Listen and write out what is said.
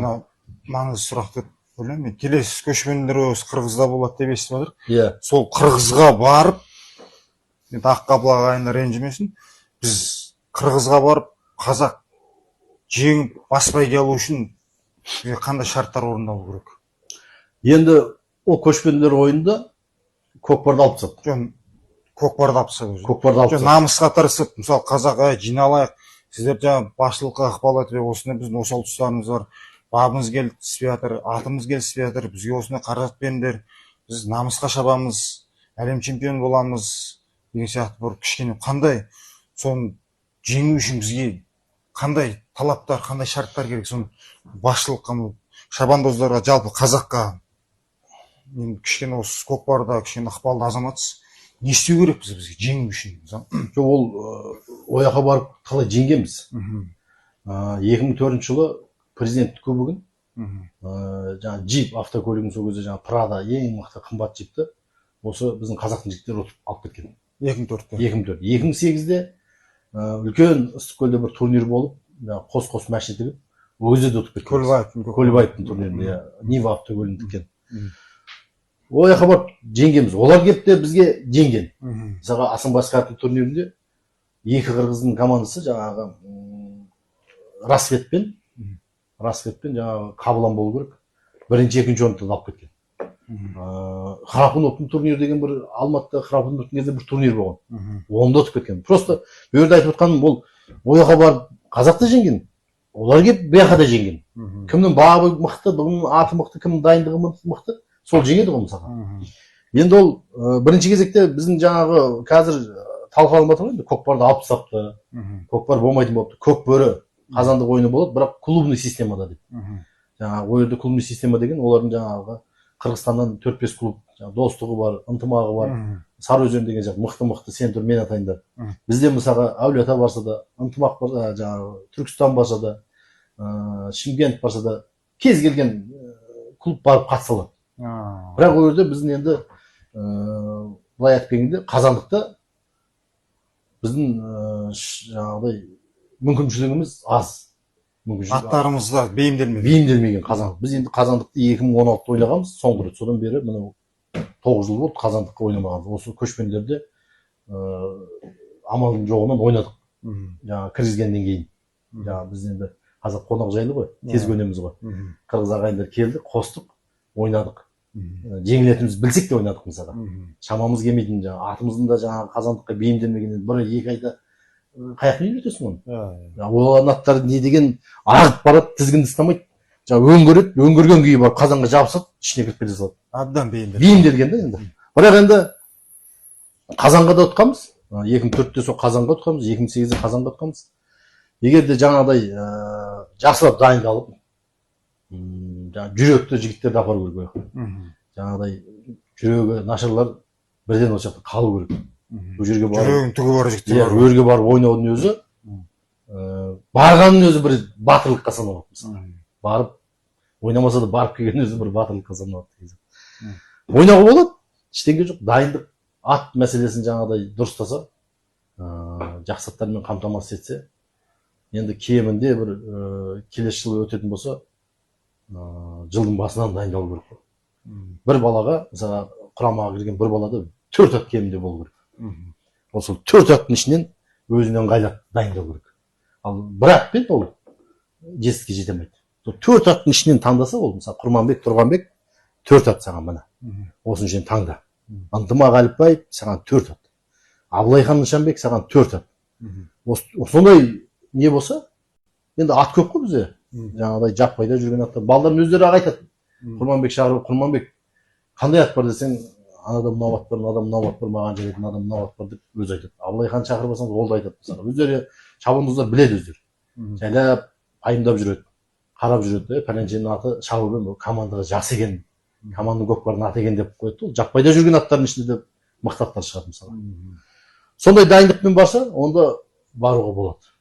мына маңызды сұрақ деп ойлаймын. Келесі көшпенділер осы Қырғызда болады деп естіп жатыр. Иә. Сол Қырғызға барып, енді Аққабыл ағайындар ренжімесін, біз Қырғызға барып қазақ жеңіп бас бәйге алу үшін қандай шарттар орындалу керек? Енді ол көшпенділер ойында көкпарды алып тастады. Жөн көкпарды алып тастады. Көкпарды алып тастады. Намысқа тырысып, мысалы қазақ жиналайық, сіздер жаңа басшылыққа ықпал етіп, осындай біздің осал тұстарымыз бар, бабымыз келіспей жатыр, атымыз келіспей жатыр, бізге осындай қаражат беріңдер, біз намысқа шабамыз, әлем чемпионы боламыз деген сияқты бір кішкене қандай соны жеңу үшін бізге қандай талаптар, қандай шарттар керек, соны басшылыққа, шабандоздарға, жалпы қазаққа кішкене осы көкпарда кішкене ықпалды азаматсыз, не істеу керек бізге жеңу үшін? Жоқ, ол ояққа барып қалай жеңгенбіз. 2004 жылы президент кубогын жаңа джип автокөлігін сол кезде жаңа Прада ең мықты қымбат джипті осы біздің қазақтың жігіттері алып кеткен. 2004-те. 2004. 2008-де үлкен Ыстықкөлде бір турнир болып, қос машина тігіп, өзі де ұтып кеткен. Көлбаевтың турнирінде, Нива автокөлігін тіккен. Ол жаққа барып жеңгенбіз. Олар келіп те бізге жеңген. Мысалға Асанбай Асқаровтың турнирінде екі қырғыздың командасы жаңағы Расветпен жаңағы Қабылан болу керек. Бірінші, екінші орынды алып кеткен. Храпуновтың турнирі деген бір Алматыда Храпуновтың кезде бір турнир болған. Онда ұтып кеткен. Просто бұл жерде айтып отқаным ол жаққа барып қазақты жеңген. Олар келіп бұл жаққа да жеңген. Кімнің бабы мықты, бұның аты мықты, кімнің дайындығы мықты, сол жеңеді ғой мысалға. Енді ол бірінші кезекте біздің жаңағы қазір талқыланып жатыр ғой, көкпарды алып тастапты, көкпар болмайтын болыпты, көкбөрі қазандық ойыны болады, бірақ клубный системада деп. Жаңағы ол жерде клубный система деген олардың жаңағы Қырғызстаннан 4-5 клуб, достығы бар, ынтымағы бар, Сарыөзен деген сияқты мықты сен тұр мен атайындар. Бізде мысалға Әулиеата барса да, ынтымақ барса, жаңағы Түркістан барса да, Шымкент барса да, кез келген клуб барып қатыса алады. Бірақ ол жерде біздің енді былай айтып келгенде қазандықта біздің жаңағыдай мүмкіншілігіміз аз. Аттарымыз да бейімделмеген қазандық. Біз енді қазандықты 2016-та ойнағанбыз, соңғы рет. Содан бері міне 9 жыл болды қазандыққа ойнамағанбыз. Осы көшпенділерде амалдың жоғынан ойнадық. Жаңағы кіргізгеннен кейін. Жаңағы біз енді қазақ қонақ жайлы ғой, тез көнеміз ғой. Қырғыз ағайындар келді, қостық, ойнадық. Жеңілетіміз білсек те ойнадық мысалға. Шамамыз келмейтін жаңағы атымыздың да жаңағы қазандыққа бейімделмеген бір екі айда қаяқпен үйретесің оны. Олардың аттары не деген ағып барады, тізгінді ұстамайды. Жаңағы өңгерген күйі барып қазанға жабысады, ішіне кіріп кете салады. Абдан бейімделген да енді. Бірақ енді қазанға да ұтқанбыз. 2004-те сол қазанға ұтқанбыз, 2008-де қазанға ұтқанбыз. Егер де жаңағыдай жақсылап дайындалып, жүректі жігіттерді апару керек. Жаңағыдай жүрегі нашарлар бірден осы жақта қалу керек. Жүрегін түгі бар жігіттер бар. Өрге барып ойнаудың өзі, барғанның өзі бір батырлыққа саналады. Барып, ойнамаса да барып келген өзі бір батырлыққа саналады. Ойнауға болады, ештеңе жоқ. Дайындық, ат мәселесін жаңағыдай дұрыстаса, жақсы аттармен қамтамасыз етсе, енді кемінде бір келесі жылы өтетін болса, жылдың басынан дайындалу керек. Бір балаға, мысалға құрамаға кірген бір балада 4 ат кемінде болу керек. Осы 4 аттың ішінен өзінен қайлап дайындау керек. Ал бір атпен ол жетістікке жете алмайды. 4 аттың ішінен таңдаса ол, мысалы Құрманбек, Тұрғанбек 4 ат саған мына. Осының ішінен таңда. Ынтымақ Әліпбаев саған 4 ат. Абылайхан Нышанбек саған 4 ат. Сондай не болса, енді ат көп қой бізде. Жаңағыдай жаппайда жүрген аттар. Балалардың өздері айтады. Құрманбек шағырып, Құрманбек қандай ат бар десең, анада мынау ат бар, мынау ат бар, маған жарайтын адам мынау ат бар деп өзі айтады. Абылайхан шақырып алсаңыз ол да айтады. Өздері шабандоздар біледі өздері. Жайлап пайымдап жүреді, қарап жүреді. Пәленшенің аты шабылбен командаға жақсы екен, команданың көкпардың аты екен деп қояды. Ол жаппайда жүрген аттардың ішінде де мықты аттар шығады мысалы. Сондай дайындықпен барса, онда баруға болады.